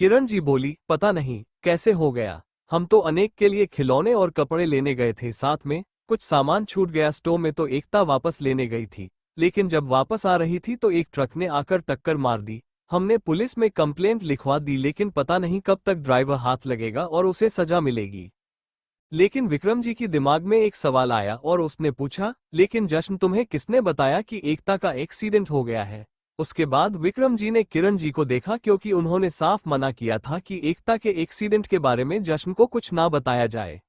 किरण जी बोली, पता नहीं कैसे हो गया, हम तो अनेक के लिए खिलौने और कपड़े लेने गए थे, साथ में कुछ सामान छूट गया स्टोर में, तो एकता वापस लेने गई थी, लेकिन जब वापस आ रही थी तो एक ट्रक ने आकर टक्कर मार दी। हमने पुलिस में कंप्लेंट लिखवा दी, लेकिन पता नहीं कब तक ड्राइवर हाथ लगेगा और उसे सजा मिलेगी। लेकिन विक्रम जी की दिमाग में एक सवाल आया और उसने पूछा, लेकिन जश्न, तुम्हें किसने बताया कि एकता का एक्सीडेंट हो गया है? उसके बाद विक्रम जी ने किरण जी को देखा, क्योंकि उन्होंने साफ मना किया था कि एकता के एक्सीडेंट के बारे में जश्न को कुछ ना बताया जाए।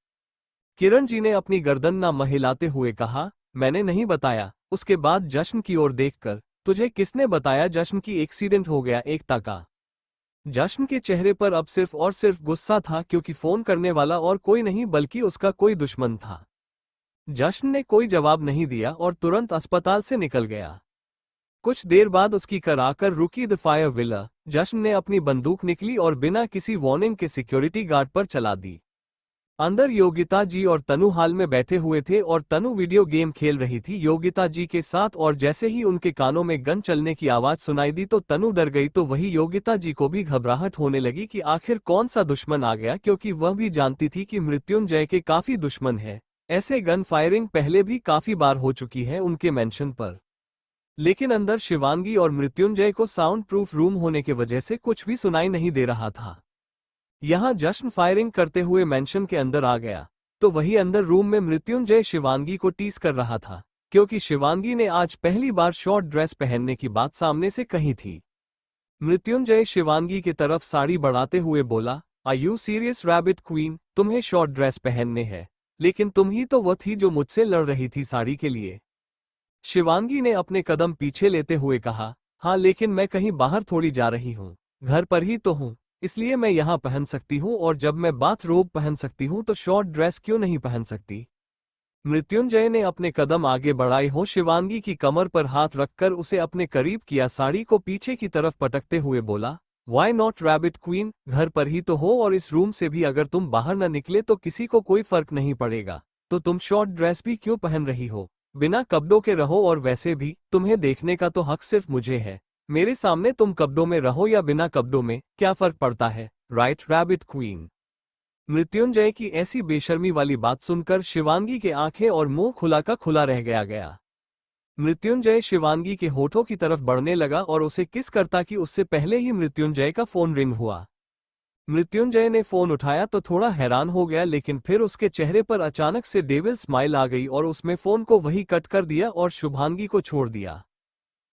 किरण जी ने अपनी गर्दन ना महिलाते हुए कहा, मैंने नहीं बताया। उसके बाद जश्न की ओर देखकर, तुझे किसने बताया जश्न की एक्सीडेंट हो गया एकता का? जश्न के चेहरे पर अब सिर्फ और सिर्फ गुस्सा था, क्योंकि फोन करने वाला और कोई नहीं बल्कि उसका कोई दुश्मन था। जश्न ने कोई जवाब नहीं दिया और तुरंत अस्पताल से निकल गया। कुछ देर बाद उसकी कार आकर रुकी द फायर विला। जश्न ने अपनी बंदूक निकली और बिना किसी वार्निंग के सिक्योरिटी गार्ड पर चला दी। अंदर योगिता जी और तनु हाल में बैठे हुए थे और तनु वीडियो गेम खेल रही थी योगिता जी के साथ, और जैसे ही उनके कानों में गन चलने की आवाज सुनाई दी तो तनु डर गई। तो वही योगिता जी को भी घबराहट होने लगी कि आखिर कौन सा दुश्मन आ गया, क्योंकि वह भी जानती थी कि मृत्युंजय के काफी दुश्मन है। ऐसे गन फायरिंग पहले भी काफी बार हो चुकी है उनके मेंशन पर। लेकिन अंदर शिवांगी और मृत्युंजय को साउंड प्रूफ रूम होने की वजह से कुछ भी सुनाई नहीं दे रहा था। यहां जश्न फायरिंग करते हुए मेंशन के अंदर आ गया, तो वही अंदर रूम में मृत्युंजय शिवांगी को टीस कर रहा था, क्योंकि शिवांगी ने आज पहली बार शॉर्ट ड्रेस पहनने की बात सामने से कही थी। मृत्युंजय शिवांगी की तरफ साड़ी बढ़ाते हुए बोला, are you serious rabbit queen? तुम्हें शॉर्ट ड्रेस पहनने हैं, लेकिन तुम ही तो वह थी जो मुझसे लड़ रही थी साड़ी के लिए। शिवांगी ने अपने कदम पीछे लेते हुए कहा, हाँ, लेकिन मैं कहीं बाहर थोड़ी जा रही हूँ, घर पर ही तो हूँ, इसलिए मैं यहाँ पहन सकती हूँ, और जब मैं बाथ रोब पहन सकती हूँ तो शॉर्ट ड्रेस क्यों नहीं पहन सकती? मृत्युंजय ने अपने कदम आगे बढ़ाए हो शिवांगी की कमर पर हाथ रखकर उसे अपने करीब किया, साड़ी को पीछे की तरफ पटकते हुए बोला, वाई नॉट रैबिट क्वीन? घर पर ही तो हो, और इस रूम से भी अगर तुम बाहर न निकले तो किसी को कोई फर्क नहीं पड़ेगा, तो तुम शॉर्ट ड्रेस भी क्यों पहन रही हो? बिना कपड़ों के रहो, और वैसे भी तुम्हें देखने का तो हक सिर्फ मुझे है। मेरे सामने तुम कपड़ों में रहो या बिना कपड़ों में, क्या फर्क पड़ता है? Right rabbit queen? मृत्युंजय की ऐसी बेशर्मी वाली बात सुनकर शिवांगी के आंखें और मुंह खुला का खुला रह गया। मृत्युंजय शिवांगी के होठों की तरफ बढ़ने लगा और उसे किस करता कि उससे पहले ही मृत्युंजय का फोन रिंग हुआ। मृत्युंजय ने फोन उठाया तो थोड़ा हैरान हो गया, लेकिन फिर उसके चेहरे पर अचानक से डेविल स्माइल आ गई और उसमें फोन को वही कट कर दिया और शुभांगी को छोड़ दिया।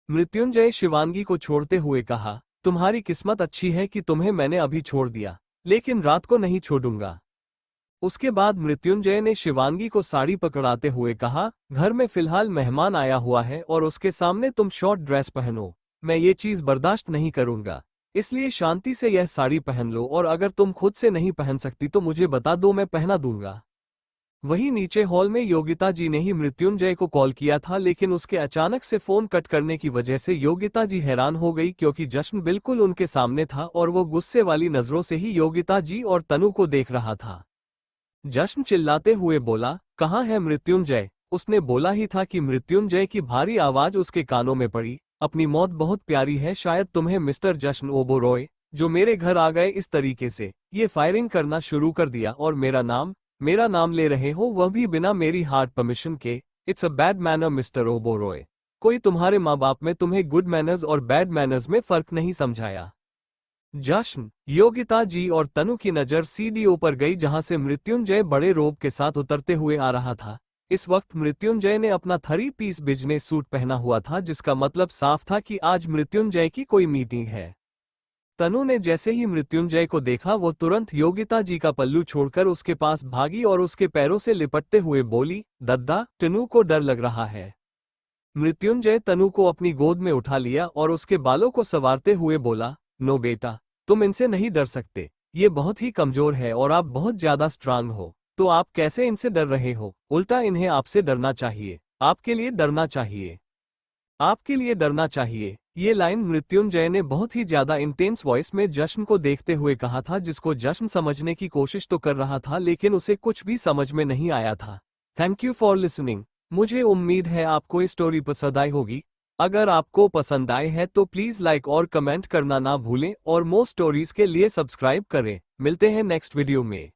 मृत्युंजय शिवांगी को छोड़ते हुए कहा, तुम्हारी किस्मत अच्छी है कि तुम्हें मैंने अभी छोड़ दिया, लेकिन रात को नहीं छोड़ूंगा। उसके बाद मृत्युंजय ने शिवांगी को साड़ी पकड़ाते हुए कहा, घर में फिलहाल मेहमान आया हुआ है और उसके सामने तुम शॉर्ट ड्रेस पहनो, मैं ये चीज बर्दाश्त नहीं करूंगा, इसलिए शांति से यह साड़ी पहन लो, और अगर तुम खुद से नहीं पहन सकती तो मुझे बता दो, मैं पहना दूंगा। वहीं नीचे हॉल में योगिता जी ने ही मृत्युंजय को कॉल किया था, लेकिन उसके अचानक से फोन कट करने की वजह से योगिता जी हैरान हो गई, क्योंकि जश्न बिल्कुल उनके सामने था और वो गुस्से वाली नजरों से ही योगिता जी और तनु को देख रहा था। जश्न चिल्लाते हुए बोला, कहाँ है मृत्युंजय? उसने बोला ही था कि मृत्युंजय की भारी आवाज उसके कानों में पड़ी। अपनी मौत बहुत प्यारी है शायद तुम्हें मिस्टर जश्न ओबोरॉय, जो मेरे घर आ गए इस तरीके से, ये फायरिंग करना शुरू कर दिया और मेरा नाम ले रहे हो, वह भी बिना मेरी हार्ड परमिशन के। It's a bad manner mister Oberoi. कोई तुम्हारे माँ बाप में तुम्हें गुड मैनर्स और बैड मैनर्स में फर्क नहीं समझाया। जश्न, योगिता जी और तनु की नजर सीडीओ पर गई, जहां से मृत्युंजय बड़े रोब के साथ उतरते हुए आ रहा था। इस वक्त मृत्युंजय ने अपना 3 पीस बिजनेस सूट पहना हुआ था, जिसका मतलब साफ था कि आज मृत्युंजय की कोई मीटिंग है। तनु ने जैसे ही मृत्युंजय को देखा, वो तुरंत योगिता जी का पल्लू छोड़कर उसके पास भागी और उसके पैरों से लिपटते हुए बोली, दद्दा, तनु को डर लग रहा है। मृत्युंजय तनु को अपनी गोद में उठा लिया और उसके बालों को संवारते हुए बोला, नो बेटा, तुम इनसे नहीं डर सकते। ये बहुत ही कमजोर है और आप बहुत ज्यादा स्ट्रांग हो, तो आप कैसे इनसे डर रहे हो? उल्टा इन्हें आपसे डरना चाहिए, आपके लिए डरना चाहिए, आपके लिए डरना चाहिए। ये लाइन मृत्युंजय ने बहुत ही ज्यादा इंटेंस वॉइस में जश्न को देखते हुए कहा था, जिसको जश्न समझने की कोशिश तो कर रहा था, लेकिन उसे कुछ भी समझ में नहीं आया था। Thank you for listening. मुझे उम्मीद है आपको ये स्टोरी पसंद आई होगी। अगर आपको पसंद आए है तो प्लीज लाइक और कमेंट करना ना भूलें और मोर स्टोरीज के लिए सब्सक्राइब करें। मिलते हैं नेक्स्ट वीडियो में।